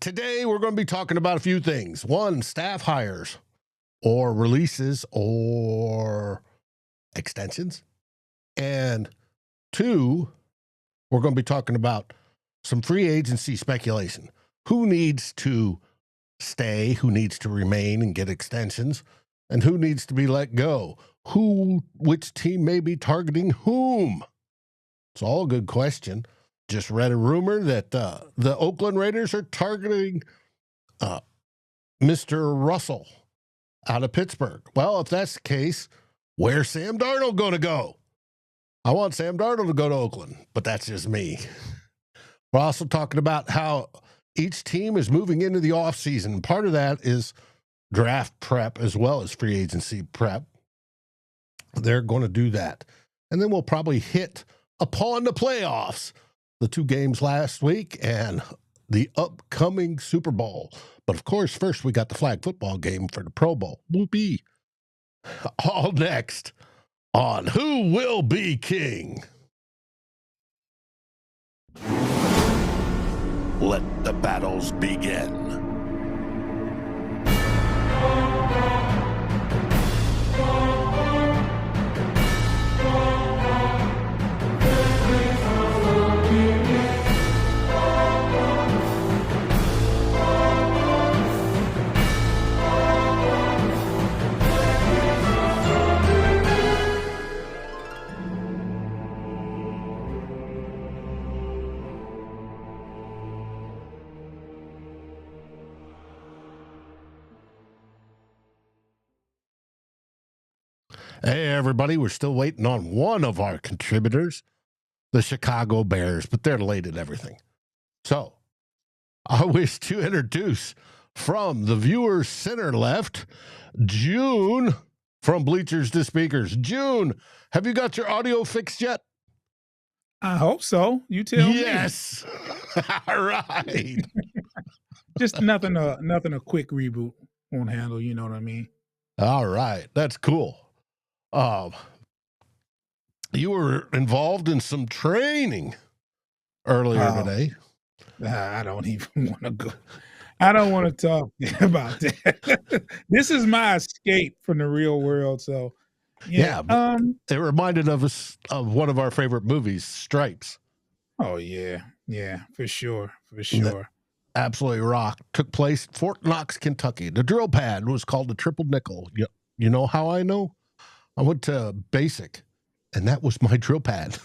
Today, we're going to be talking about a few things. One, staff hires or releases or extensions. And two, we're going to be talking about some free agency speculation. Who needs to stay, who needs to remain and get extensions, and who needs to be let go? Which team may be targeting whom? It's all a good question. Just read a rumor that the Oakland Raiders are targeting Mr. Russell out of Pittsburgh. Well, if that's the case, where's Sam Darnold going to go? I want Sam Darnold to go to Oakland, but that's just me. We're also talking about how each team is moving into the offseason. Part of that is draft prep as well as free agency prep. They're going to do that. And then we'll probably hit upon the playoffs, the two games last week and the upcoming Super Bowl. But of course, first we got the flag football game for the Pro Bowl. Whoopee. All next on Who Will Be King? Let the battles begin. Hey, everybody, we're still waiting on one of our contributors, the Chicago Bears, but they're late at everything. So I wish to introduce from the viewer's center left, June from Bleachers to Speakers. June, have you got your audio fixed yet? I hope so. You tell me. Yes. All right. Just nothing a quick reboot won't handle, you know what I mean? All right. That's cool. You were involved in some training earlier today. I don't even want to go. I don't want to talk about that. This is my escape from the real world. So, yeah. It reminded us of one of our favorite movies, Stripes. Oh yeah, for sure. Absolutely rock. Took place in Fort Knox, Kentucky. The drill pad was called the Triple Nickel. You know how I know? I went to basic, and that was my drill pad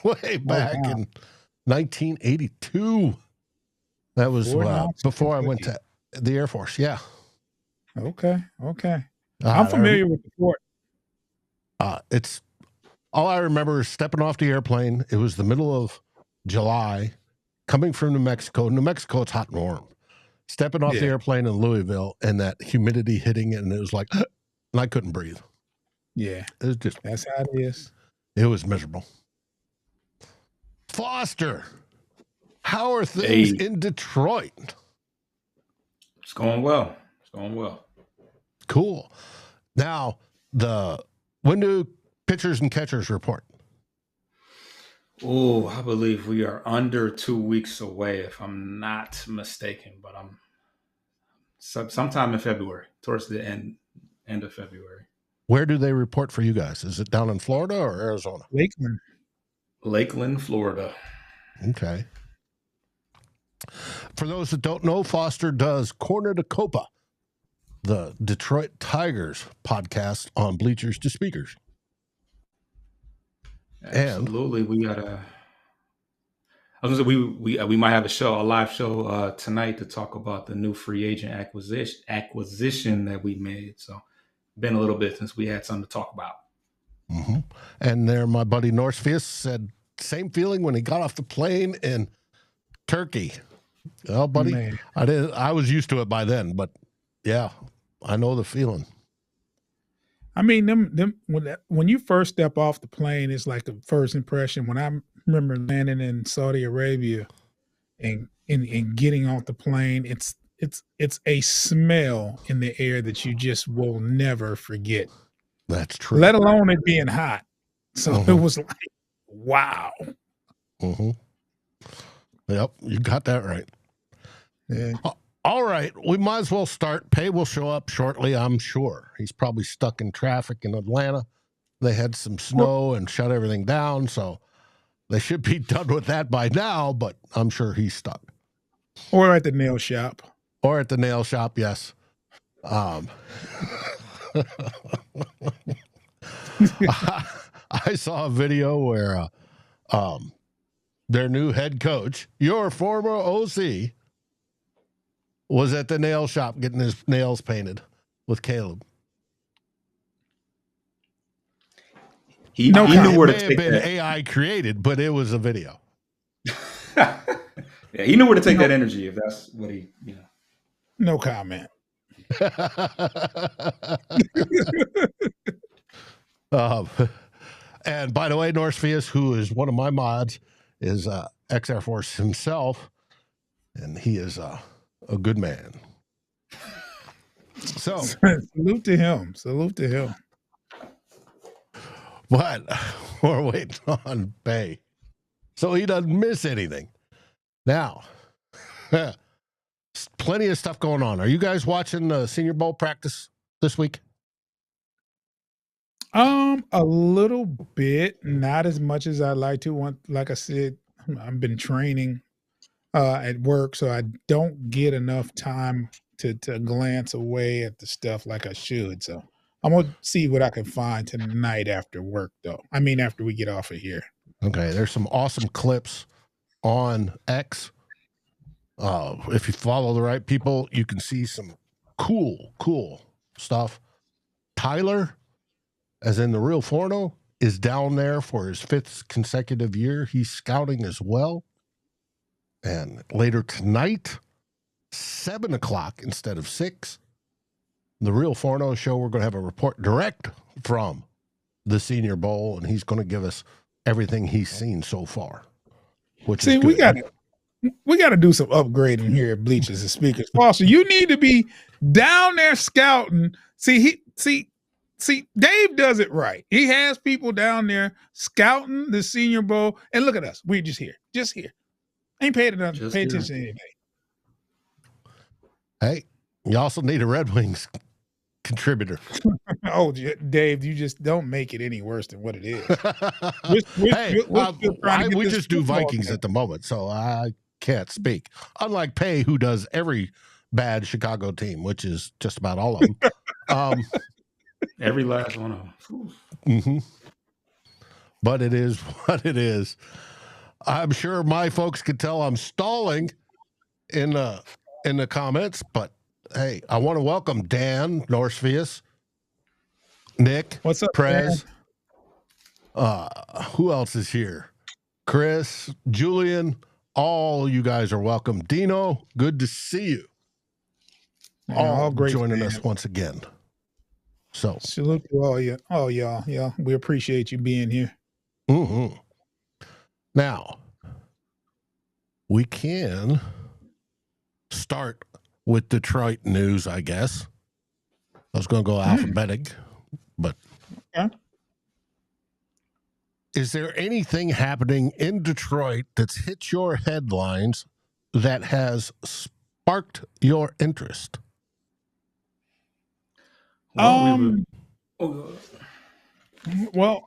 way back in 1982. That was before I went to the Air Force. Yeah. Okay. I'm familiar with the fort. It's all I remember is stepping off the airplane. It was the middle of July, coming from New Mexico. New Mexico, it's hot and warm. Stepping off the airplane in Louisville, and that humidity hitting it, and it was like, and I couldn't breathe. Yeah, it was just, that's how it is. It was miserable. Foster, how are things in Detroit? It's going well. Cool. Now, when do pitchers and catchers report? Oh, I believe we are under 2 weeks away, if I'm not mistaken. But I'm sometime in February, towards the end of February. Where do they report for you guys? Is it down in Florida or Arizona? Lakeland, Florida. Okay. For those that don't know, Foster does Corner to Copa, the Detroit Tigers podcast on Bleachers to Speakers. Absolutely. We might have a live show tonight to talk about the new free agent acquisition that we made. So been a little bit since we had something to talk about. Mm-hmm. And there, my buddy Northfield said same feeling when he got off the plane in Turkey. Well, buddy, man. I was used to it by then, but yeah, I know the feeling. I mean, when you first step off the plane, it's like a first impression. When I remember landing in Saudi Arabia and getting off the plane, it's a smell in the air that you just will never forget. That's true. Let alone it being hot. So it was like, wow. Mm-hmm. Yep, you got that right. Yeah. All right, we might as well start. Pay will show up shortly, I'm sure. He's probably stuck in traffic in Atlanta. They had some snow and shut everything down, so they should be done with that by now, but I'm sure he's stuck. Or at the nail shop. Or at the nail shop, yes. I saw a video where their new head coach, your former OC, was at the nail shop getting his nails painted with Caleb. He knew where to take take been that. AI created, but it was a video. Yeah, he knew where to take that energy if that's what he, No comment. And by the way, North, who is one of my mods, is ex-Air Force himself, and he is a good man. So salute to him. But we're waiting on Bay, so he doesn't miss anything. Now, plenty of stuff going on. Are you guys watching the Senior Bowl practice this week? A little bit, not as much as I'd like to. Like I said, I've been training at work, so I don't get enough time to glance away at the stuff like I should. So I'm gonna see what I can find tonight after work, though. I mean, after we get off of here. Okay, there's some awesome clips on X. If you follow the right people, you can see some cool stuff. Tyler, as in the real Forno, is down there for his 5th consecutive year. He's scouting as well. And later tonight, 7 o'clock instead of 6, the Real Forno show, we're going to have a report direct from the Senior Bowl, and he's going to give us everything he's seen so far. Which is good. We got to do some upgrading here at Bleachers and Speakers. Foster, you need to be down there scouting. See, Dave does it right. He has people down there scouting the Senior Bowl, and look at us. We're just here. Ain't paid enough. Pay attention to anything. Hey, you also need a Red Wings contributor. Oh, Dave, you just don't make it any worse than what it is. We just do Vikings at the moment, so I can't speak. Unlike Pay, who does every bad Chicago team, which is just about all of them. Every last one of them. Mm-hmm. But it is what it is. I'm sure my folks could tell I'm stalling in the comments, but hey, I want to welcome Dan, Northfius, Nick, what's up, Prez. Who else is here? Chris, Julian, all you guys are welcome. Dino, good to see you. All great joining us once again. So salute to all y'all. Yeah, we appreciate you being here. Mm-hmm. Now, we can start with Detroit news, I guess. I was going to go alphabetic, but is there anything happening in Detroit that's hit your headlines that has sparked your interest? Well,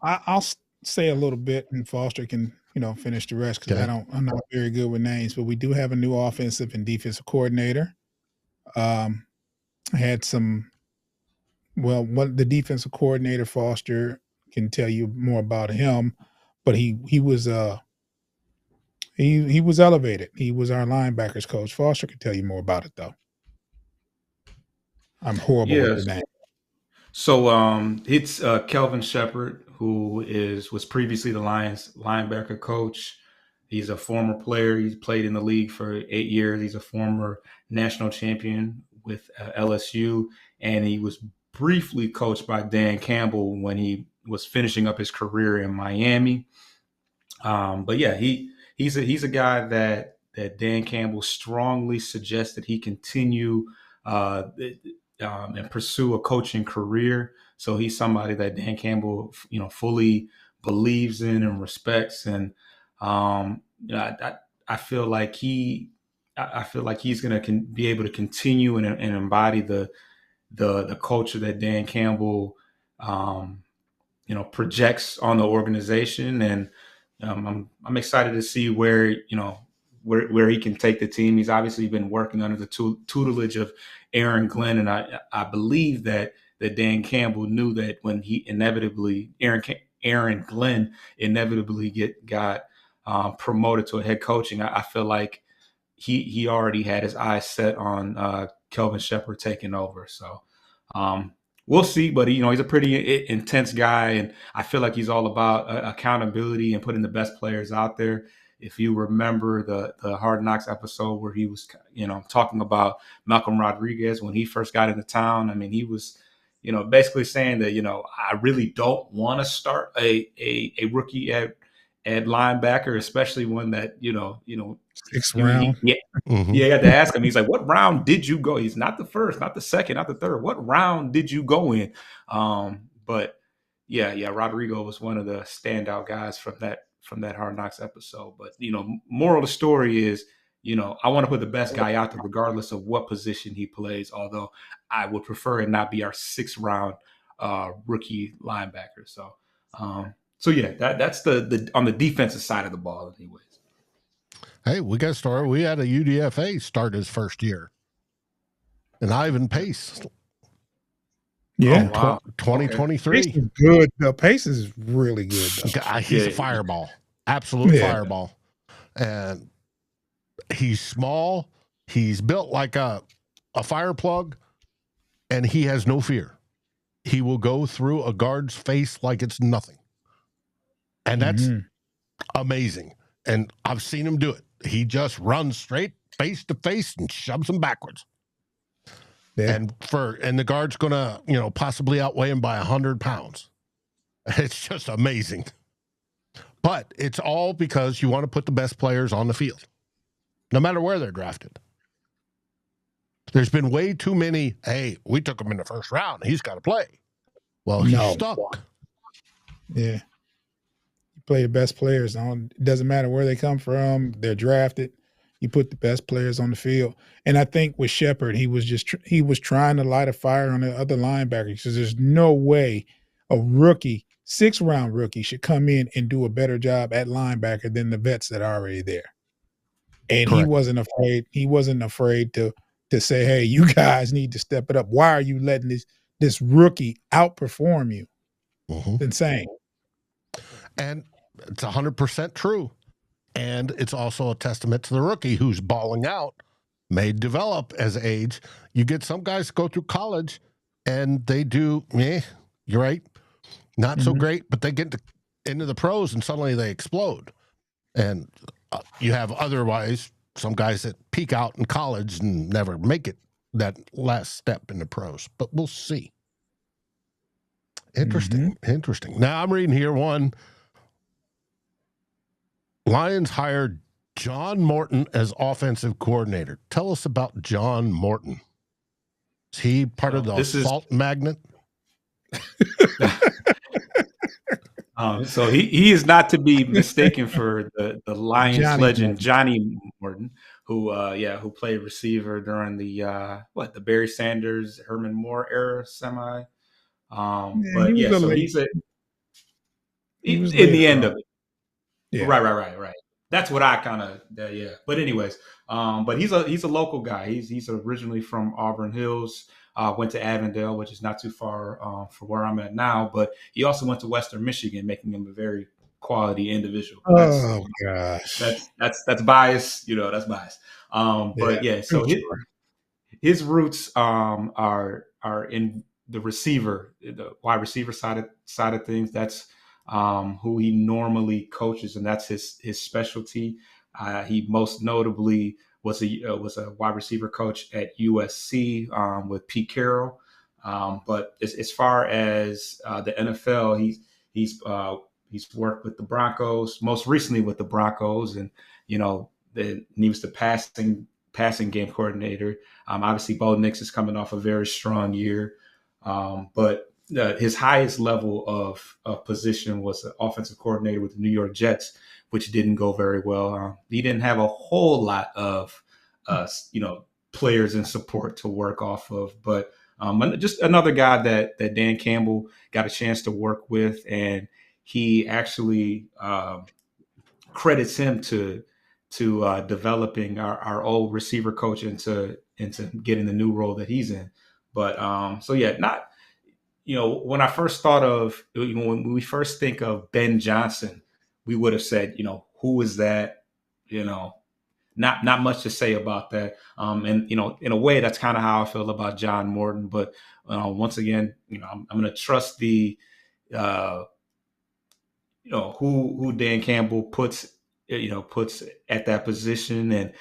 I'll say a little bit, and Foster can finish the rest because I'm not very good with names. But we do have a new offensive and defensive coordinator. Had some. Well, what the defensive coordinator Foster can tell you more about him, but he was he was elevated. He was our linebackers coach. Foster can tell you more about it though. I'm horrible with the name. So it's Kelvin Shepard, who was previously the Lions linebacker coach. He's a former player. He's played in the league for 8 years. He's a former national champion with LSU, and he was briefly coached by Dan Campbell when he was finishing up his career in Miami. But yeah, he's a guy that Dan Campbell strongly suggested he continue and pursue a coaching career. So he's somebody that Dan Campbell, fully believes in and respects. And I feel like I feel like he's going to be able to continue and embody the culture that Dan Campbell, projects on the organization. And I'm excited to see where he can take the team. He's obviously been working under the tutelage of Aaron Glenn, and I believe that Dan Campbell knew that when Aaron Glenn inevitably got promoted to a head coaching. I feel like he already had his eyes set on Kelvin Shepherd taking over. So we'll see. But he's a pretty intense guy, and I feel like he's all about accountability and putting the best players out there. If you remember the Hard Knocks episode where he was, talking about Malcolm Rodriguez when he first got into town, I mean, he was, basically saying that, I really don't want to start a rookie at linebacker, especially one that, sixth round. You had to ask him. He's like, what round did you go? He's not the first, not the second, not the third. What round did you go in? But yeah, Rodrigo was one of the standout guys from that Hard Knocks episode. But, moral of the story is, I want to put the best guy out there regardless of what position he plays, although I would prefer it not be our 6th round rookie linebacker. So yeah, that's the on the defensive side of the ball anyways. Hey, we got a story. We had a UDFA start his first year. And Ivan Pace. Yeah. Oh, wow. 2023. Pace is good. The Pace is really good. He's a fireball. Absolute fireball. And he's small. He's built like a fire plug. And he has no fear. He will go through a guard's face like it's nothing. And that's amazing. And I've seen him do it. He just runs straight face to face and shoves him backwards. Yeah. And the guard's going to, possibly outweigh him by 100 pounds. It's just amazing. But it's all because you want to put the best players on the field, no matter where they're drafted. There's been way too many, hey, we took him in the first round. He's got to play. Well, he's stuck. Yeah. Play the best players on. It doesn't matter where they come from. They're drafted. You put the best players on the field. And I think with Shepherd, he was trying to light a fire on the other linebackers because there's no way a rookie, 6th round rookie, should come in and do a better job at linebacker than the vets that are already there. And Correct. He wasn't afraid to say, hey, you guys need to step it up. Why are you letting this rookie outperform you? It's insane. And it's 100% true. And it's also a testament to the rookie who's balling out, may develop as age. You get some guys go through college and they do, you're right, not so great, but they get into the pros and suddenly they explode. And you have otherwise some guys that peak out in college and never make it that last step in the pros. But we'll see. Interesting. Now I'm reading here one. Lions hired John Morton as offensive coordinator. Tell us about John Morton. Is he part of the salt magnet? So he is not to be mistaken for the Lions legend Johnny Morton, who played receiver during the Barry Sanders, Herman Moore era semi. He's in the end of it. Yeah. Right. That's what I kind of But anyways, but he's a local guy. He's originally from Auburn Hills. Went to Avondale, which is not too far from where I'm at now. But he also went to Western Michigan, making him a very quality individual. Gosh, that's bias. That's bias. So his roots are in the receiver, the wide receiver side of things. That's who he normally coaches, and that's his specialty. He most notably was a wide receiver coach at USC with Pete Carroll. But as far as the NFL, he's worked with the Broncos, most recently with the Broncos, and he was the passing game coordinator. Obviously, Bo Nix is coming off a very strong year, but his highest level of position was an offensive coordinator with the New York Jets, which didn't go very well. He didn't have a whole lot of players and support to work off of. But just another guy that Dan Campbell got a chance to work with, and he actually credits him to developing our old receiver coach into getting the new role that he's in. But when I first thought of, when we first think of Ben Johnson, we would have said, who is that? Not much to say about that. And in a way, that's kind of how I feel about John Morton. But once again, I'm going to trust the who Dan Campbell puts at that position, and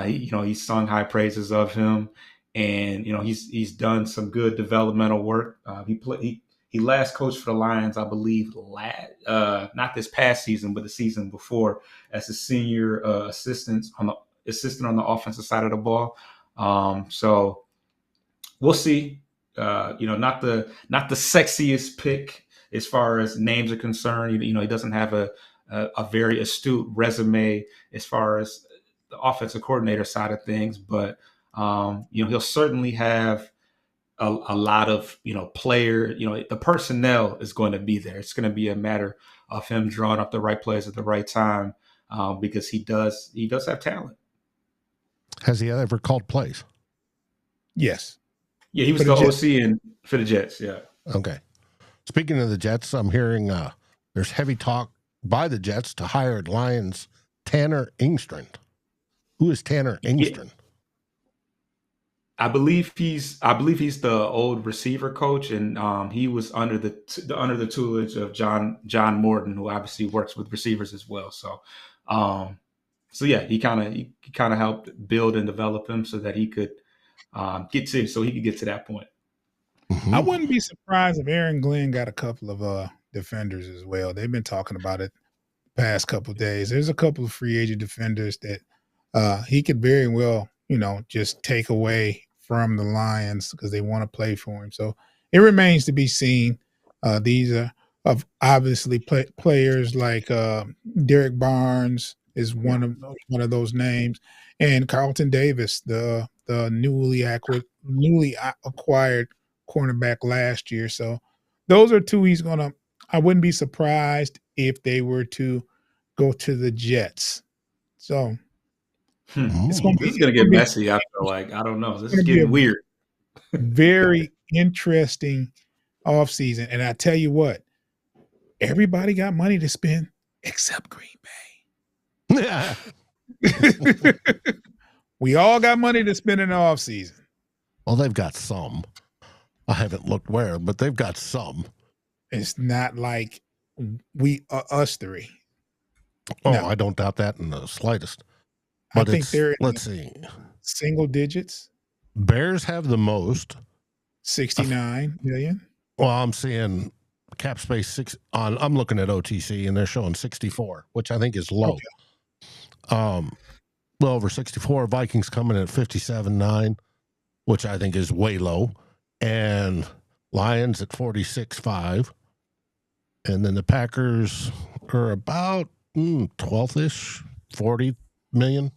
he's sung high praises of him, and he's done some good developmental work. He last coached for the Lions, I believe, not this past season, but the season before, as a senior assistant on the offensive side of the ball. So we'll see. Not the sexiest pick as far as names are concerned. He doesn't have a very astute resume as far as the offensive coordinator side of things, but he'll certainly have a lot of player. The personnel is going to be there. It's going to be a matter of him drawing up the right players at the right time, because he does have talent. Has he ever called plays? Yes. Yeah, he was the OC for the Jets. Yeah. Okay. Speaking of the Jets, I'm hearing there's heavy talk by the Jets to hire Lions Tanner Engstrand. Who is Tanner Engstrand? I believe he's the old receiver coach, and he was under the tutelage of John Morton, who obviously works with receivers as well. So, yeah, he kind of helped build and develop him so that he could get to that point. I wouldn't be surprised if Aaron Glenn got a couple of defenders as well. They've been talking about it the past couple of days. There's a couple of free agent defenders that he could very well, just take away from the Lions because they want to play for him. So it remains to be seen. These are obviously players like Derek Barnes is one of those names, and Carlton Davis, the newly acquired cornerback last year. So those are two I wouldn't be surprised if they were to go to the Jets. So it's going to get messy. I feel like, I don't know. This is getting weird. Very interesting offseason. And I tell you what, everybody got money to spend except Green Bay. We all got money to spend in the offseason. Well, they've got some. I haven't looked where, but they've got some. It's not like us three. Oh, no. I don't doubt that in the slightest. But I think they're let's see, single digits. Bears have the most, 69 million. Well, I'm seeing cap space I'm looking at OTC, and they're showing 64, which I think is low. Okay. Well over 64. Vikings coming at 57.9, which I think is way low, and Lions at 46.5, and then the Packers are about 12-ish, 40 million.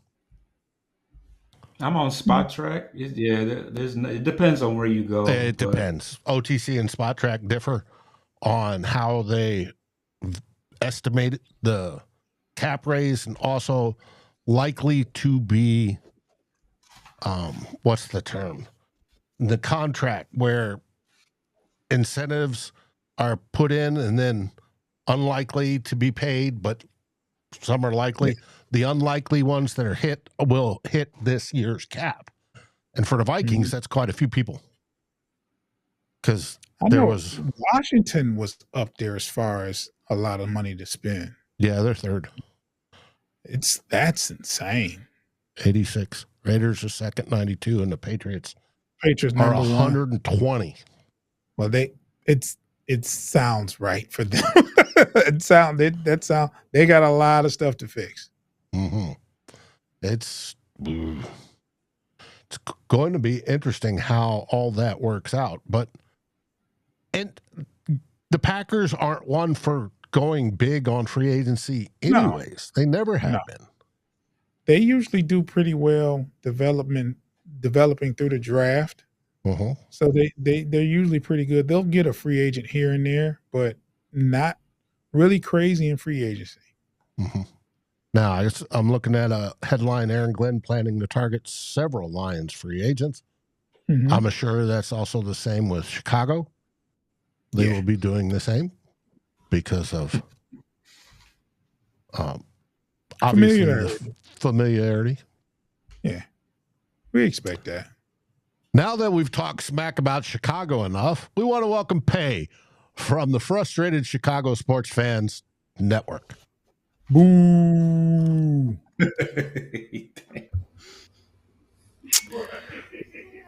I'm on Spot Track. It depends on where you go. It depends. OTC and Spot Track differ on how they estimate the cap raise, and also likely to be, what's the term? The contract where incentives are put in and then unlikely to be paid, but some are likely. The unlikely ones that are will hit this year's cap. And for the Vikings, that's quite a few people. Because Washington was up there as far as a lot of money to spend. Yeah, they're third. That's insane. 86. Raiders are second, 92, and the Patriots are 120. Well, it sounds right for them. They got a lot of stuff to fix. Mm-hmm. It's going to be interesting how all that works out. And the Packers aren't one for going big on free agency anyways. No. They never have been. they usually do pretty well developing through the draft. Uh-huh. So they're usually pretty good. They'll get a free agent here and there, but not really crazy in free agency. Mm-hmm. Now, I'm looking at a headline, Aaron Glenn planning to target several Lions free agents. Mhm. I'm sure that's also the same with Chicago. They will be doing the same because of obviously the familiarity. Yeah, we expect that. Now that we've talked smack about Chicago enough, we want to welcome Pay from the Frustrated Chicago Sports Fans Network. Boo!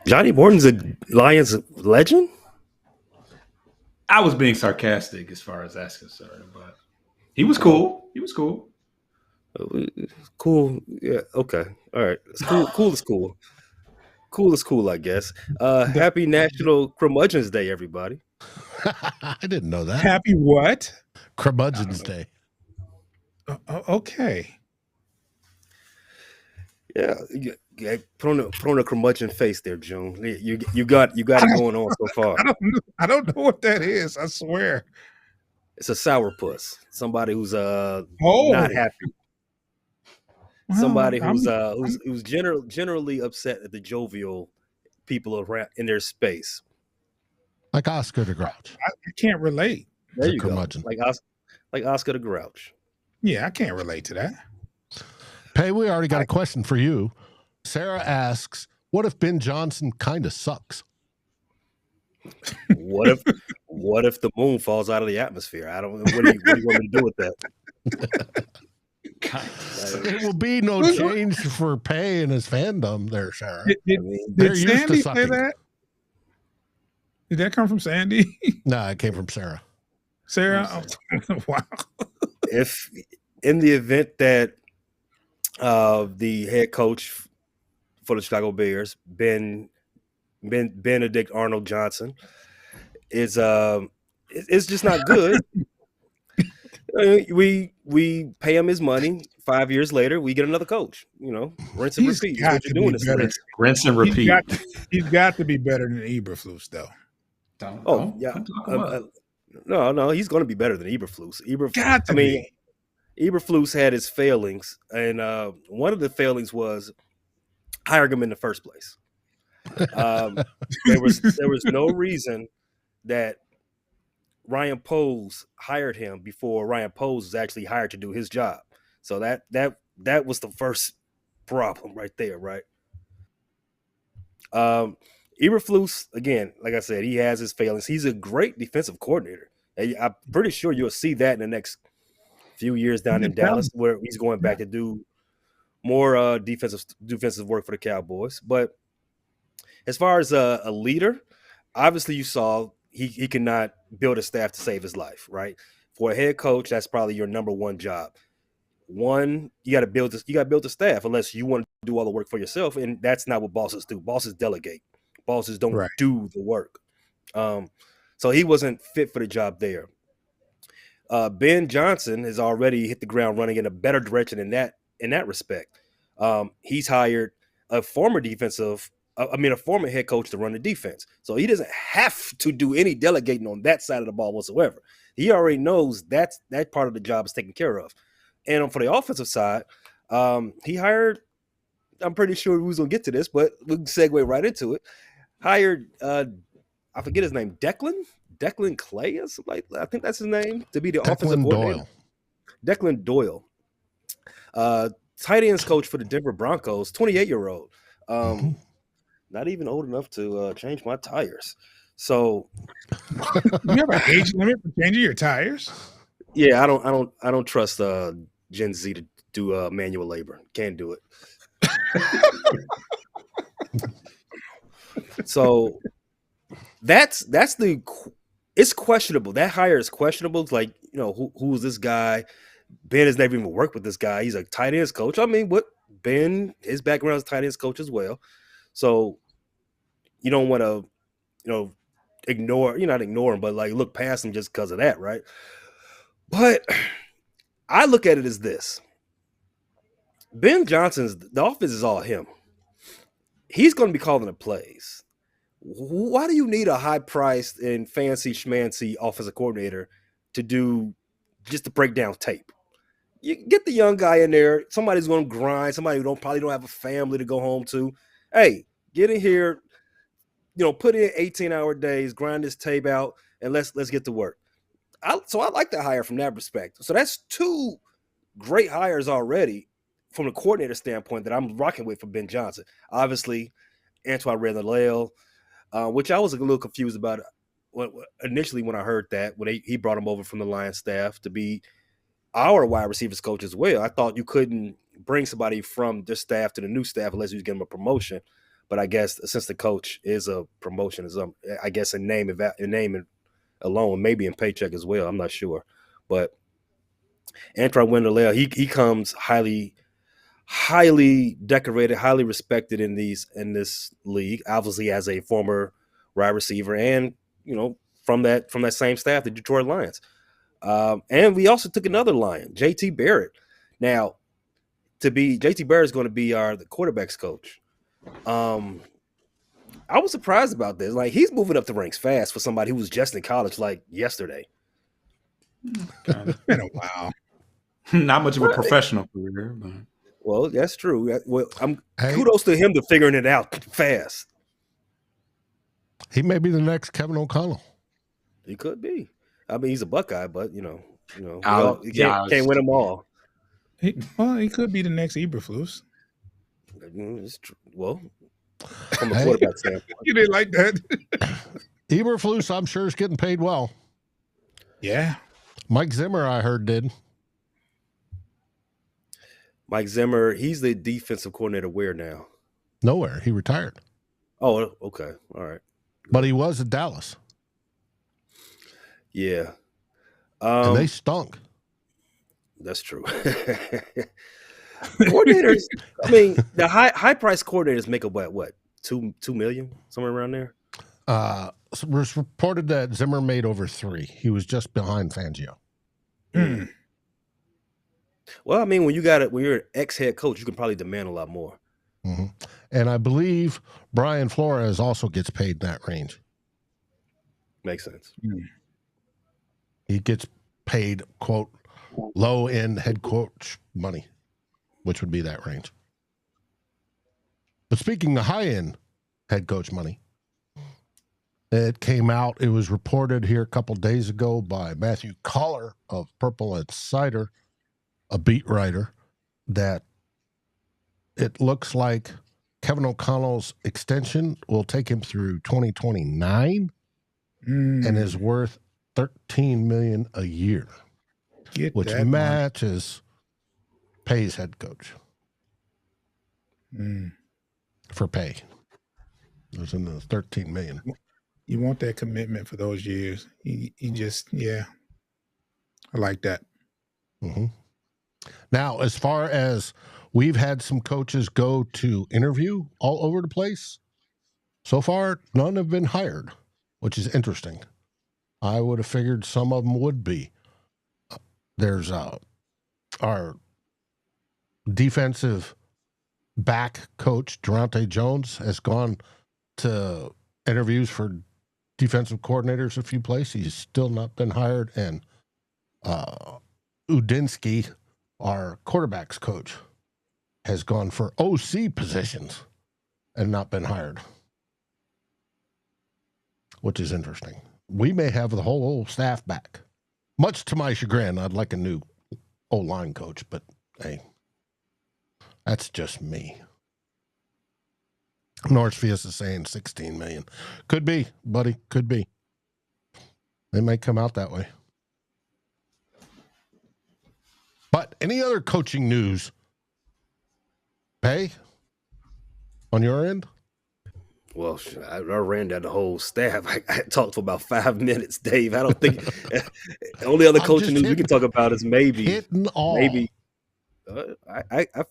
Johnny Morton's a Lions legend? I was being sarcastic as far as that's concerned, but he was cool. He was cool. Cool. Yeah. Okay. All right. It's cool. Cool is cool. Cool is cool, I guess. Happy National Curmudgeon's Day, everybody. I didn't know that. Happy what? Curmudgeon's Day. Okay. Yeah. Put on a curmudgeon face there, June. You got it going on so far. I don't know what that is. I swear. It's a sourpuss. Somebody who's Oh. not happy. Well, Somebody who's generally upset at the jovial people around in their space. Like Oscar the Grouch. I can't relate. There you go. Like Oscar the Grouch. Yeah, I can't relate to that. Pay, we already got a question for you. Sarah asks, what if Ben Johnson kind of sucks? What if the moon falls out of the atmosphere? I don't know. What do you want me to do with that? It will be no change for Pay and his fandom there, Sarah. Did Sandy say that? Did that come from Sandy? No, it came from Sarah. Sarah? Oh, wow. If in the event that the head coach for the Chicago Bears, Benedict Arnold Johnson, is it's just not good. We pay him his money. 5 years later, we get another coach. You know, rinse and repeat. What you're doing is rinse and repeat. He's got to be better than Eberflus, though. No, he's going to be better than Eberflus. Eberflus had his failings, and one of the failings was hiring him in the first place. There was no reason that Ryan Poles hired him before Ryan Poles was actually hired to do his job. So that was the first problem right there, right? Eberflus, again, like I said, he has his failings. He's a great defensive coordinator. I'm pretty sure you'll see that in the next few years down in Dallas, where he's going back to do more defensive work for the Cowboys. But as far as a leader, obviously you saw he cannot build a staff to save his life, right? For a head coach, that's probably your number one job. One, you got to build the staff, unless you want to do all the work for yourself, and that's not what bosses do. Bosses delegate. Bosses don't do the work. So he wasn't fit for the job there. Ben Johnson has already hit the ground running in a better direction in that respect. He's hired a former head coach to run the defense. So he doesn't have to do any delegating on that side of the ball whatsoever. He already knows that part of the job is taken care of. And for the offensive side, he hired, I'm pretty sure we was going to get to this, but we can segue right into it. Hired, I forget his name, Declan Clay or something like that. I think that's his name, to be the offensive coordinator. Declan Doyle. Tight ends coach for the Denver Broncos, 28-year-old. Not even old enough to change my tires. So you have an age limit for changing your tires? Yeah, I don't trust Gen Z to do manual labor. Can't do it. So it's questionable. That hire is questionable. It's like, who is this guy? Ben has never even worked with this guy. He's a tight ends coach. I mean, his background is tight ends coach as well. So you don't want to, not ignore him, but like look past him just because of that, right? But I look at it as this. Ben Johnson's the offense is all him. He's going to be calling the plays. Why do you need a high-priced and fancy schmancy offensive coordinator to break down tape? You get the young guy in there. Somebody's going to grind. Somebody who probably don't have a family to go home to. Hey, get in here. Put in 18-hour days, grind this tape out, and let's get to work. So I like that hire from that respect. So that's two great hires already from the coordinator standpoint that I'm rocking with for Ben Johnson. Obviously, Antoine Randall, which I was a little confused about initially when I heard that, when he brought him over from the Lions staff to be our wide receivers coach as well. I thought you couldn't bring somebody from this staff to the new staff unless you was getting a promotion. But I guess since the coach is a promotion, I guess in name alone, maybe in paycheck as well. I'm not sure. But Antoine Randall, he comes highly decorated, highly respected in this league, obviously as a former wide receiver and, from that same staff, the Detroit Lions. And we also took another Lion, JT Barrett. Now, JT Barrett is going to be the quarterback's coach. I was surprised about this. Like, he's moving up the ranks fast for somebody who was just in college like yesterday. It's been a while. Not much of a professional career, but well, that's true. Well, kudos to him to figuring it out fast. He may be the next Kevin O'Connell. He could be. I mean, he's a Buckeye, but you can't win them all. He could be the next Eberflus. It's true. Well, from a quarterback standpoint, you didn't like that. Eberflus, I'm sure, is getting paid well. Yeah. Mike Zimmer, I heard, did. Mike Zimmer, he's the defensive coordinator where now? Nowhere. He retired. Oh, okay. All right. But he was at Dallas. Yeah. And they stunk. That's true. Coordinators, I mean, the high price coordinators make up what? $2 million, somewhere around there? It was reported that Zimmer made over $3 million. He was just behind Fangio. Well, I mean, when you're an ex-head coach, you can probably demand a lot more. Mm-hmm. And I believe Brian Flores also gets paid in that range. Makes sense. He gets paid, quote, low-end head coach money, which would be that range. But speaking of high-end head coach money, it came out, it was reported here a couple days ago by Matthew Collar of Purple Insider, a beat writer, that it looks like Kevin O'Connell's extension will take him through 2029 and is worth $13 million a year, which matches Pay's head coach for pay. It was in the $13 million. You want that commitment for those years. You just, I like that. Mm-hmm. Now, as far as we've had some coaches go to interview all over the place, so far, none have been hired, which is interesting. I would have figured some of them would be. There's our defensive back coach, Durante Jones, has gone to interviews for defensive coordinators a few places. He's still not been hired. And Udinsky, our quarterbacks coach, has gone for OC positions and not been hired, which is interesting. We may have the whole old staff back. Much to my chagrin, I'd like a new O-line coach, but hey, that's just me. Northfield is saying $16 million. Could be, buddy, could be. They may come out that way. But any other coaching news? Pay on your end? Well, I ran down the whole staff. I talked for about 5 minutes, Dave. I don't think the only other coaching news we can talk about is maybe. I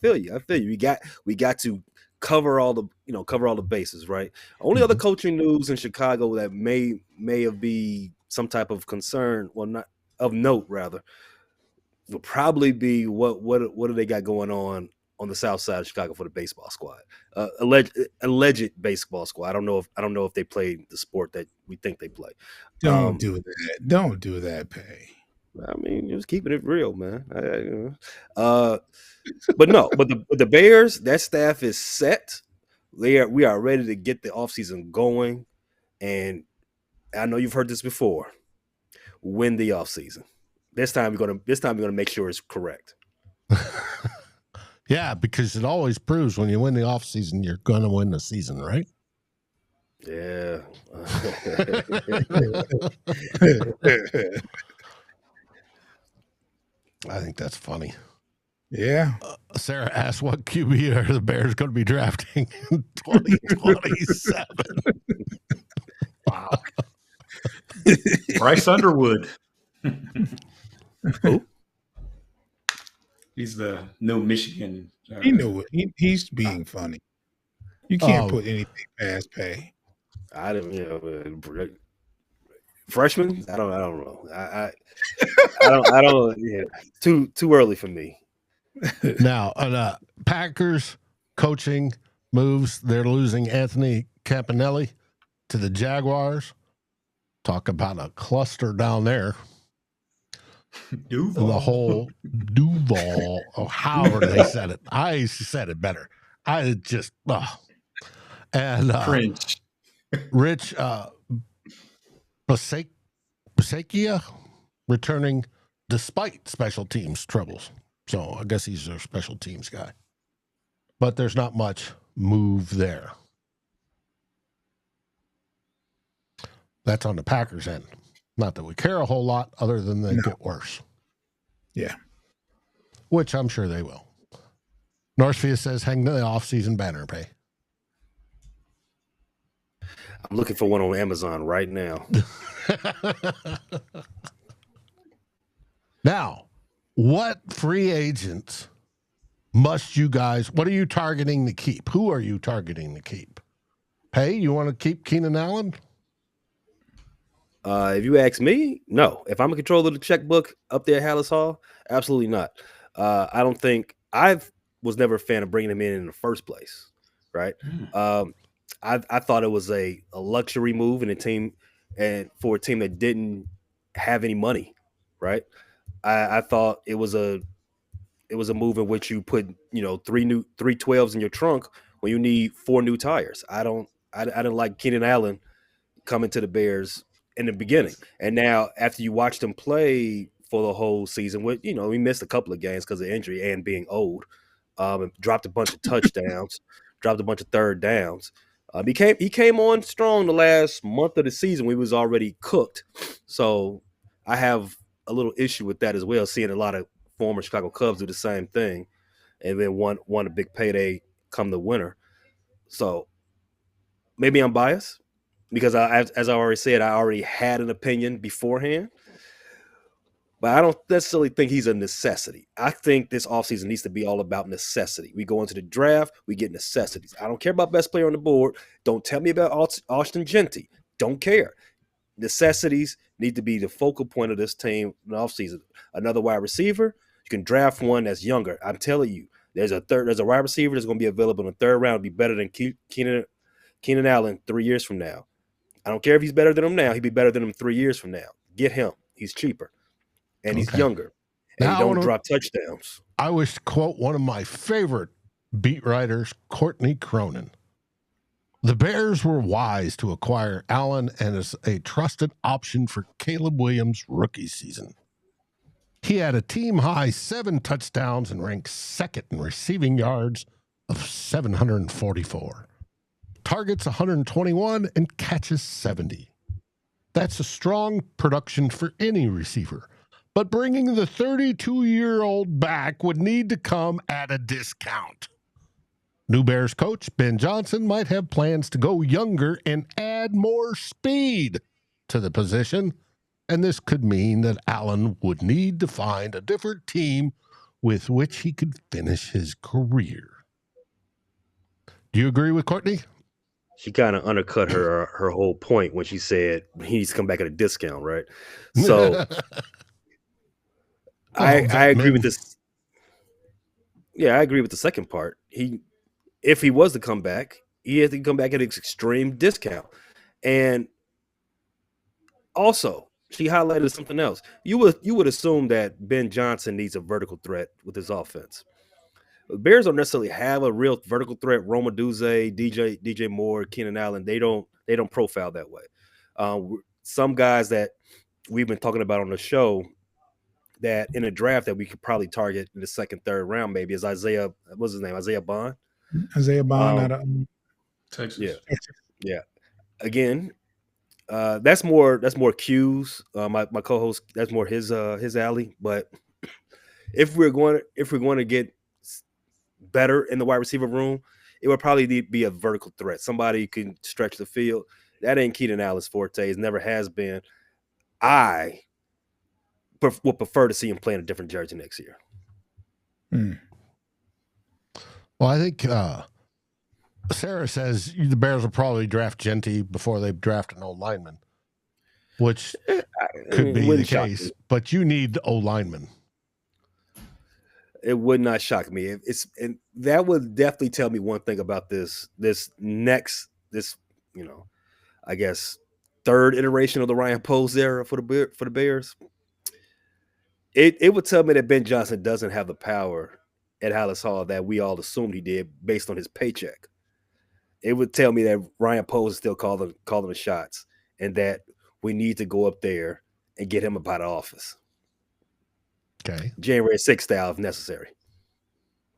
feel you. I feel you. We got to cover all the bases, right? Only other coaching news in Chicago that may have be some type of concern, well, not of note rather, will probably be what do they got going on on the south side of Chicago for the baseball squad. Alleged baseball squad. I don't know if they play the sport that we think they play. Don't do that. Don't do that, Pay. I mean, just keeping it real, man. But no, but the Bears, that staff is set. We are ready to get the offseason going. And I know you've heard this before. Win the offseason. This time we're gonna make sure it's correct. Yeah, because it always proves when you win the offseason, you're gonna win the season, right? Yeah. I think that's funny. Yeah. Sarah asked, what QB are the Bears going to be drafting in 2027? Wow. Bryce Underwood. Who? He's the new Michigan. He knew it. He's being funny. You can't put anything past Pay. I don't, freshman? I don't know. I don't. Yeah, too early for me. Now, Packers coaching moves. They're losing Anthony Campanelli to the Jaguars. Talk about a cluster down there. Duval. The whole Duval, or however they said it. I said it better. I just, and cringe. Rich Bisaccia returning despite special teams troubles. So I guess he's their special teams guy. But there's not much move there. That's on the Packers end. Not that we care a whole lot other than they get worse. Yeah. Which I'm sure they will. Northfield says hang the off-season banner, Pay. I'm looking for one on Amazon right now. Now, what free agents what are you targeting to keep? Who are you targeting to keep? Pay, you want to keep Keenan Allen? If you ask me, no. If I'm in control of the checkbook up there at Hallis Hall, absolutely not. I don't think I was never a fan of bringing him in the first place, right? I thought it was a luxury move in a team and for a team that didn't have any money, right? I thought it was a move in which you put 3 12s in your trunk when you need 4 new tires. I didn't like Keenan Allen coming to the Bears in the beginning, and now after you watched him play for the whole season, with he missed a couple of games because of injury and being old, and dropped a bunch of touchdowns, dropped a bunch of third downs. He came on strong the last month of the season. We was already cooked, so I have a little issue with that as well. Seeing a lot of former Chicago Cubs do the same thing, and then want a big payday come the winter. So maybe I'm biased because as I already said, I already had an opinion beforehand. But I don't necessarily think he's a necessity. I think this offseason needs to be all about necessity. We go into the draft, we get necessities. I don't care about best player on the board. Don't tell me about Austin Genty. Don't care. Necessities need to be the focal point of this team in the offseason. Another wide receiver, you can draft one that's younger. I'm telling you, there's a wide receiver that's going to be available in the third round, be better than Keenan Allen 3 years from now. I don't care if he's better than him now. He'd be better than him 3 years from now. Get him. He's cheaper. And he's younger. And he don't drop touchdowns. I wish to quote one of my favorite beat writers, Courtney Cronin. The Bears were wise to acquire Allen and as a trusted option for Caleb Williams' rookie season. He had a team-high 7 touchdowns and ranked second in receiving yards of 744. Targets 121 and catches 70. That's a strong production for any receiver. But bringing the 32-year-old back would need to come at a discount. New Bears coach Ben Johnson might have plans to go younger and add more speed to the position, and this could mean that Allen would need to find a different team with which he could finish his career. Do you agree with Courtney? She kind of undercut her whole point when she said he needs to come back at a discount, right? So I agree with this. Yeah, I agree with the second part. If he was to come back, he has to come back at an extreme discount. And also, she highlighted something else. You would assume that Ben Johnson needs a vertical threat with his offense. The Bears don't necessarily have a real vertical threat. Roma Duze, DJ Moore, Keenan Allen, they don't profile that way. Some guys that we've been talking about on the show that in a draft that we could probably target in the second, third round maybe is Isaiah. What's his name? Isaiah Bond. Isaiah Bond out of Texas. Yeah. Again, that's more Q's. My co-host, that's more his alley. But if we're going to get better in the wide receiver room, it would probably be a vertical threat. Somebody who can stretch the field. That ain't Keenan Allen's forte. It never has been. I would prefer to see him play in a different jersey next year. Well, I think Sarah says the Bears will probably draft Genty before they draft an O-lineman, which could be the case. But you the O-lineman. It would not shock me. And that would definitely tell me one thing about this I guess third iteration of the Ryan Poles era for the Bears. It would tell me that Ben Johnson doesn't have the power at Hallis Hall that we all assumed he did based on his paycheck. It would tell me that Ryan Poles is still calling the shots and that we need to go up there and get him up out of office. Okay. January 6th style if necessary.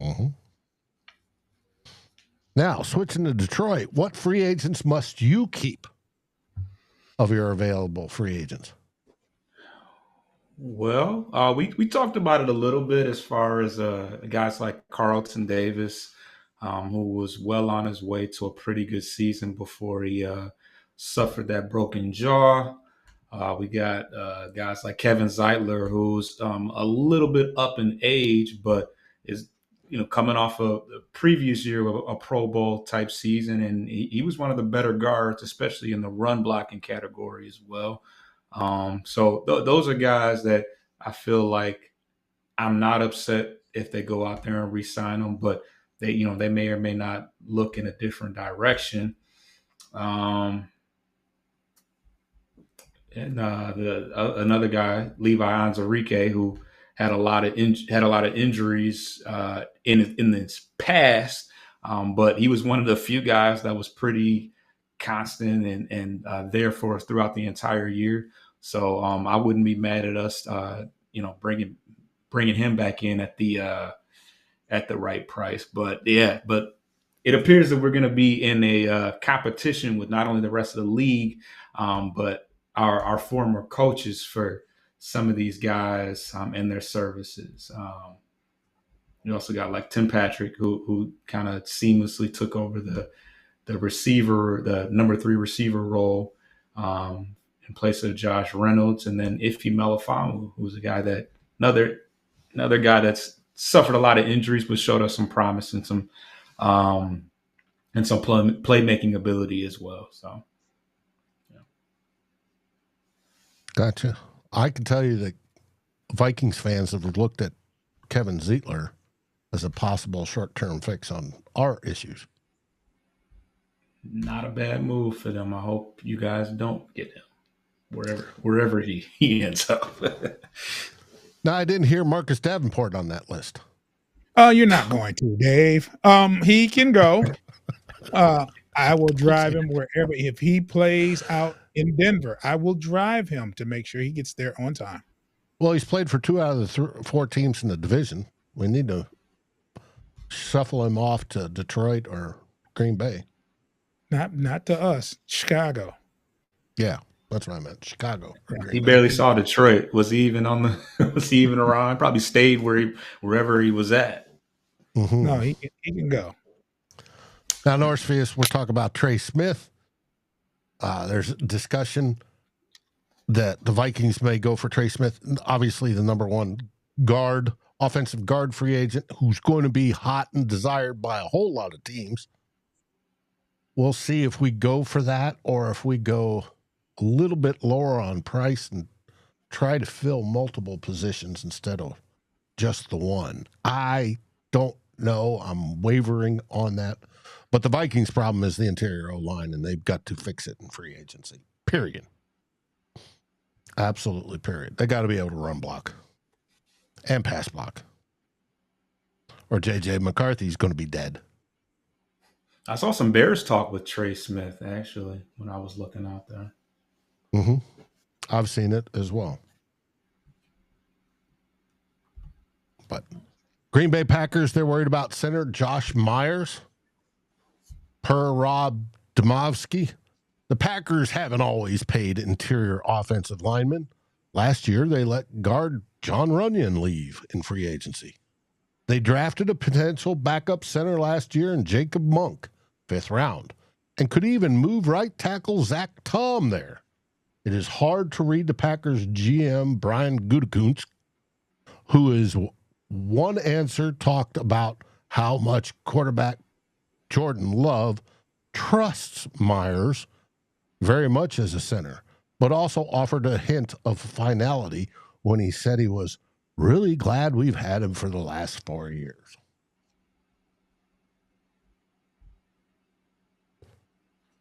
Mm-hmm. Now, switching to Detroit, what free agents must you keep of your available free agents? Well, we talked about it a little bit as far as guys like Carlton Davis, who was well on his way to a pretty good season before he suffered that broken jaw. We got guys like Kevin Zeitler, who's a little bit up in age, but is coming off a previous year of a Pro Bowl type season, and he was one of the better guards, especially in the run blocking category as well. So those are guys that I feel like I'm not upset if they go out there and re-sign them, but they may or may not look in a different direction. And another guy, Levi Onwuzurike, who had a lot of injuries in his past, but he was one of the few guys that was pretty constant and there for us throughout the entire year. So I wouldn't be mad at us, bringing him back in at the right price. But it appears that we're going to be in a competition with not only the rest of the league, but our former coaches for some of these guys and their services. You also got like Tim Patrick, who kind of seamlessly took over the receiver, the number 3 receiver role in place of Josh Reynolds, and then Ify Melifonwu, who's a guy that another guy that's suffered a lot of injuries but showed us some promise and some playmaking ability as well. So, yeah. Gotcha. I can tell you that Vikings fans have looked at Kevin Zeitler as a possible short-term fix on our issues. Not a bad move for them. I hope you guys don't get him wherever he ends up. Now, I didn't hear Marcus Davenport on that list. You're not going to, Dave. He can go. I will drive him wherever. If he plays out in Denver, I will drive him to make sure he gets there on time. Well, he's played for 2 out of the 4 teams in the division. We need to shuffle him off to Detroit or Green Bay. Not to us, Chicago. Yeah, that's what I meant. Chicago. He barely saw Detroit. Was he even was he even around? Probably stayed wherever he was at. Mm-hmm. No, he can go. Now, Northfield, we're talking about Trey Smith. There's discussion that the Vikings may go for Trey Smith, obviously the number 1 offensive guard free agent who's going to be hot and desired by a whole lot of teams. We'll see if we go for that or if we go a little bit lower on price and try to fill multiple positions instead of just the one. I don't know. I'm wavering on that. But the Vikings' problem is the interior O-line, and they've got to fix it in free agency. Period. Absolutely, period. They got to be able to run block and pass block. Or J.J. McCarthy's going to be dead. I saw some Bears talk with Trey Smith, actually, when I was looking out there. Mm-hmm. I've seen it as well. But Green Bay Packers, they're worried about center Josh Myers. Per Rob Domofsky, the Packers haven't always paid interior offensive linemen. Last year, they let guard John Runyon leave in free agency. They drafted a potential backup center last year in Jacob Monk, 5th round, and could even move right tackle Zach Tom there. It is hard to read the Packers GM, Brian Gutekunst, who is one answer talked about how much quarterback Jordan Love trusts Myers very much as a center, but also offered a hint of finality when he said he was really glad we've had him for the last 4 years.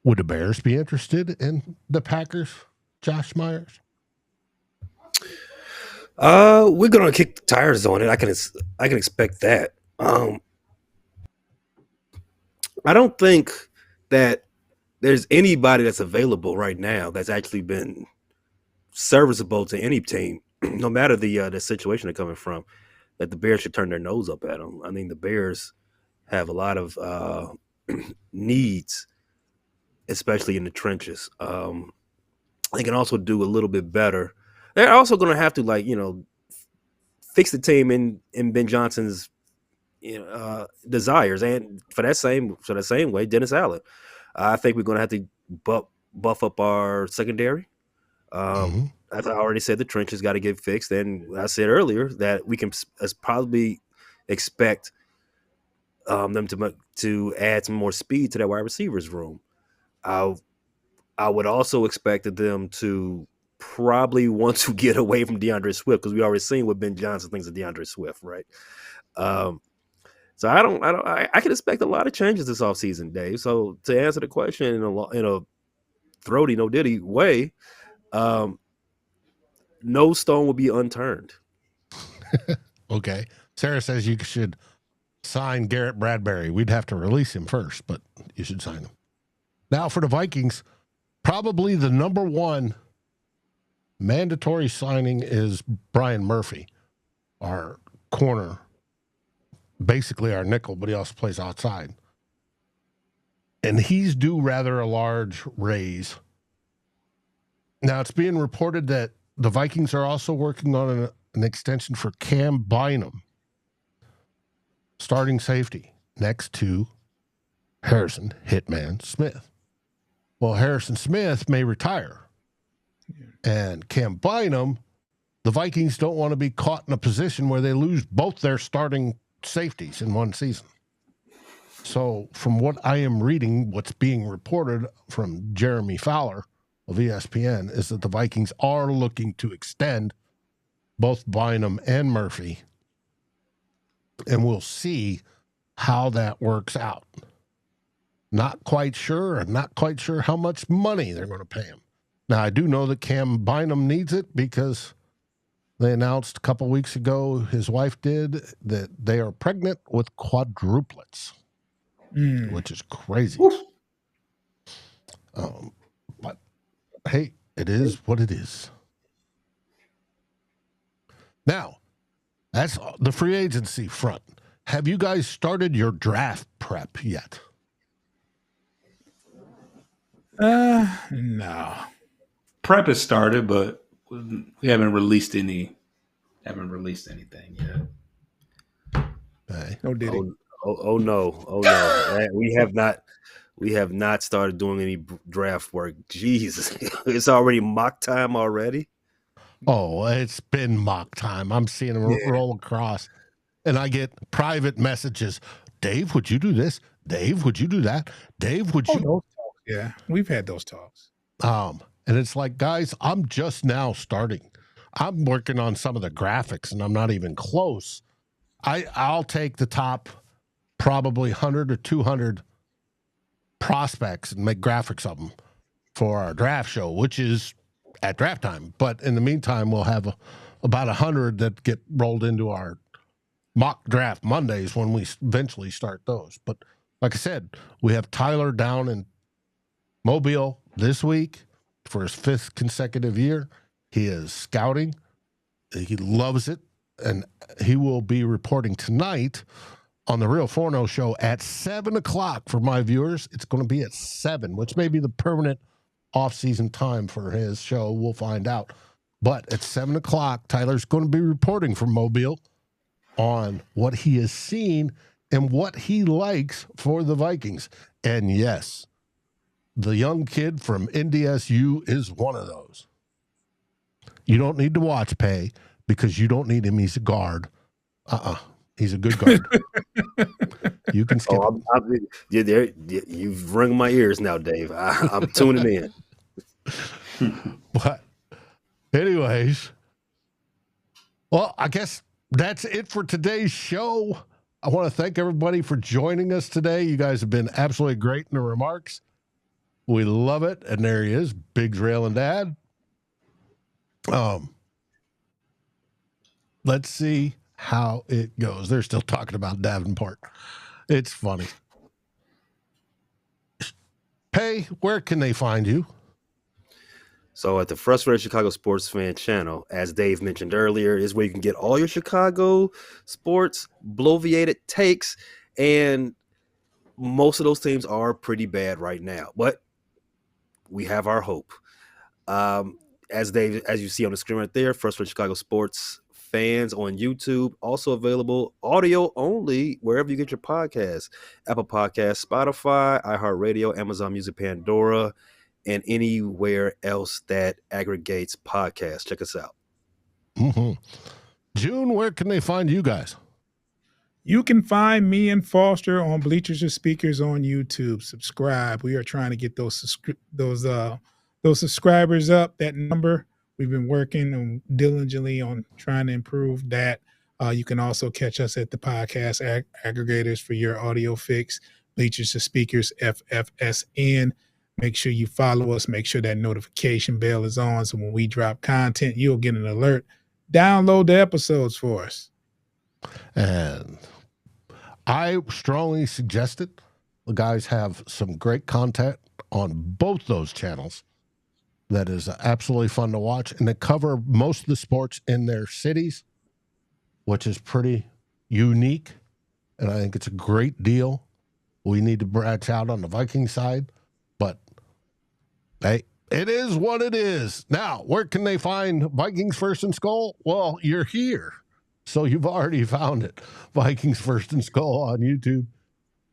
Would the Bears be interested in the Packers, Josh Myers? We're gonna kick the tires on it. I can expect that. I don't think that there's anybody that's available right now that's actually been serviceable to any team, no matter the situation they're coming from, that the Bears should turn their nose up at them. I mean, the Bears have a lot of needs, especially in the trenches. They can also do a little bit better. They're also going to have to, fix the team in Ben Johnson's desires, and for that same way, Dennis Allen. I think we're going to have to buff up our secondary. As I already said, the trenches got to get fixed, and I said earlier that we can probably expect them to add some more speed to that wide receivers room. I would also expect them to probably want to get away from DeAndre Swift, because we already seen what Ben Johnson thinks of DeAndre Swift, right? So I can expect a lot of changes this offseason, Dave. So to answer the question in a throaty, no diddy way, no stone will be unturned. Okay. Sarah says you should sign Garrett Bradbury. We'd have to release him first, but you should sign him. Now for the Vikings, probably the number one mandatory signing is Brian Murphy, our corner, basically our nickel, but he also plays outside. And he's due rather a large raise. Now, it's being reported that the Vikings are also working on an extension for Cam Bynum, starting safety, next to Harrison Hitman Smith. Well, Harrison Smith may retire. And Cam Bynum, the Vikings don't want to be caught in a position where they lose both their starting safeties in one season. So from what I am reading, what's being reported from Jeremy Fowler of ESPN is that the Vikings are looking to extend both Bynum and Murphy, and we'll see how that works out. Not quite sure how much money they're going to pay him. Now, I do know that Cam Bynum needs it because they announced a couple weeks ago, his wife did, that they are pregnant with quadruplets, which is crazy. But hey, it is what it is. Now, that's the free agency front. Have you guys started your draft prep yet? No. Prep has started, but we haven't released anything yet. Hey. No diddy. Oh no. We have not started doing any draft work. Jesus, it's already mock time already. Oh, it's been mock time. I'm seeing them roll across, and I get private messages. Dave, would you do this? Dave, would you do that? Dave, would you? Those talks. Yeah, we've had those talks. And it's like, guys, I'm just now starting. I'm working on some of the graphics, and I'm not even close. I'll take the top probably 100 or 200 prospects and make graphics of them for our draft show, which is at draft time. But in the meantime, we'll have about 100 that get rolled into our mock draft Mondays when we eventually start those. But like I said, we have Tyler down in Mobile this week for his 5th consecutive year. He is scouting. He loves it. And he will be reporting tonight on the Real Forno show at 7 o'clock for my viewers. It's going to be at 7, which may be the permanent off-season time for his show. We'll find out. But at 7 o'clock, Tyler's going to be reporting from Mobile on what he has seen and what he likes for the Vikings. And yes, the young kid from NDSU is one of those. You don't need to watch pay because you don't need him. He's a guard. He's a good guard. You can skip it. You've rung my ears now, Dave. I'm tuning in. But anyways, well, I guess that's it for today's show. I want to thank everybody for joining us today. You guys have been absolutely great in the remarks. We love it. And there he is, Biggs Railing Dad. Let's see how it goes. They're still talking about Davenport. It's funny. Pay, where can they find you? So at the Frustrated Chicago Sports Fan channel, as Dave mentioned earlier, is where you can get all your Chicago sports bloviated takes. And most of those teams are pretty bad right now, but we have our hope. As you see on the screen right there, Frustrated Chicago Sports Fans on YouTube, also available audio only wherever you get your podcasts: Apple Podcasts, Spotify, iHeartRadio, Amazon Music, Pandora, and anywhere else that aggregates podcasts. Check us out. Mm-hmm. June, where can they find you guys? You can find me and Foster on Bleachers or Speakers on YouTube. Subscribe. We are trying to get those subscribers up, that number. We've been working diligently on trying to improve that. You can also catch us at the podcast aggregators for your audio fix, Bleachers or Speakers, FFSN. Make sure you follow us. Make sure that notification bell is on, so when we drop content, you'll get an alert. Download the episodes for us. And I strongly suggest it. The guys have some great content on both those channels that is absolutely fun to watch, and they cover most of the sports in their cities, which is pretty unique, and I think it's a great deal. We need to branch out on the Viking side, but hey, it is what it is. Now, where can they find Vikings First and Skull? Well, you're here, so you've already found it. Vikings First and Skull on YouTube,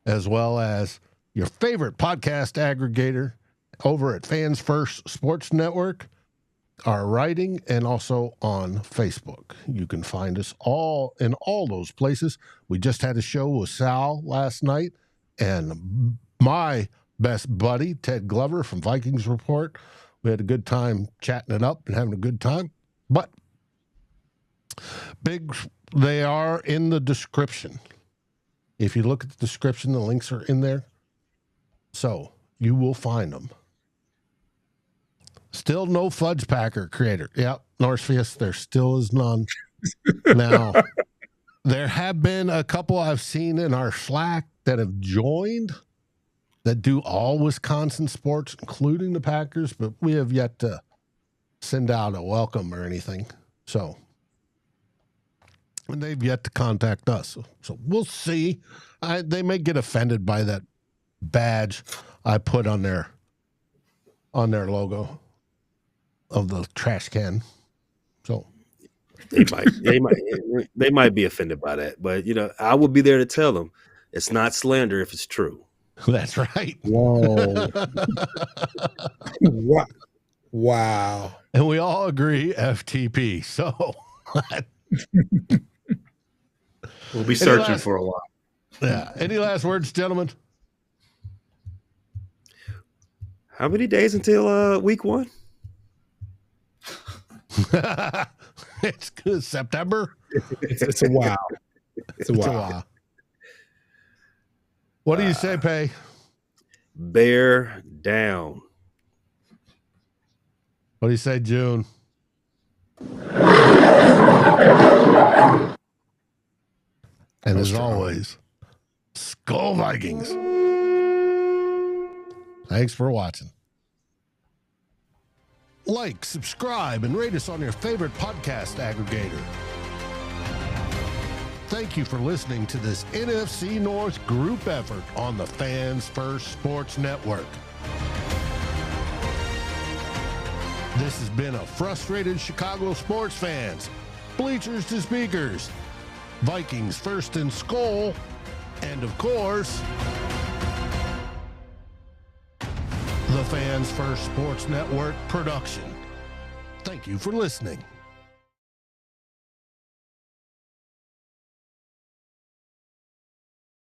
as well as your favorite podcast aggregator over at Fans First Sports Network, our writing, and also on Facebook. You can find us all in all those places. We just had a show with Sal last night, and my best buddy, Ted Glover from Vikings Report. We had a good time chatting it up and having a good time. But they are in the description. If you look at the description, the links are in there. So you will find them. Still no Fudge Packer creator. Yep, Norsefius, there still is none. Now, there have been a couple I've seen in our Slack that have joined that do all Wisconsin sports, including the Packers, but we have yet to send out a welcome or anything. So, and they've yet to contact us. So we'll see. They may get offended by that badge I put on their logo of the trash can. So they might be offended by that, but I will be there to tell them it's not slander if it's true. That's right. Whoa. Wow. And we all agree FTP. So we'll be searching for a while. Yeah. Any last words, gentlemen? How many days until week 1? It's September. It's a while. It's a while. What do you say, Pay? Bear down. What do you say, June? And as always, Skull Vikings. Thanks for watching. Like, subscribe, and rate us on your favorite podcast aggregator. Thank you for listening to this NFC North group effort on the Fans First Sports Network. This has been a frustrated Chicago sports fans, bleachers to speakers, Vikings first and Skull, and of course, the Fans First Sports Network production. Thank you for listening.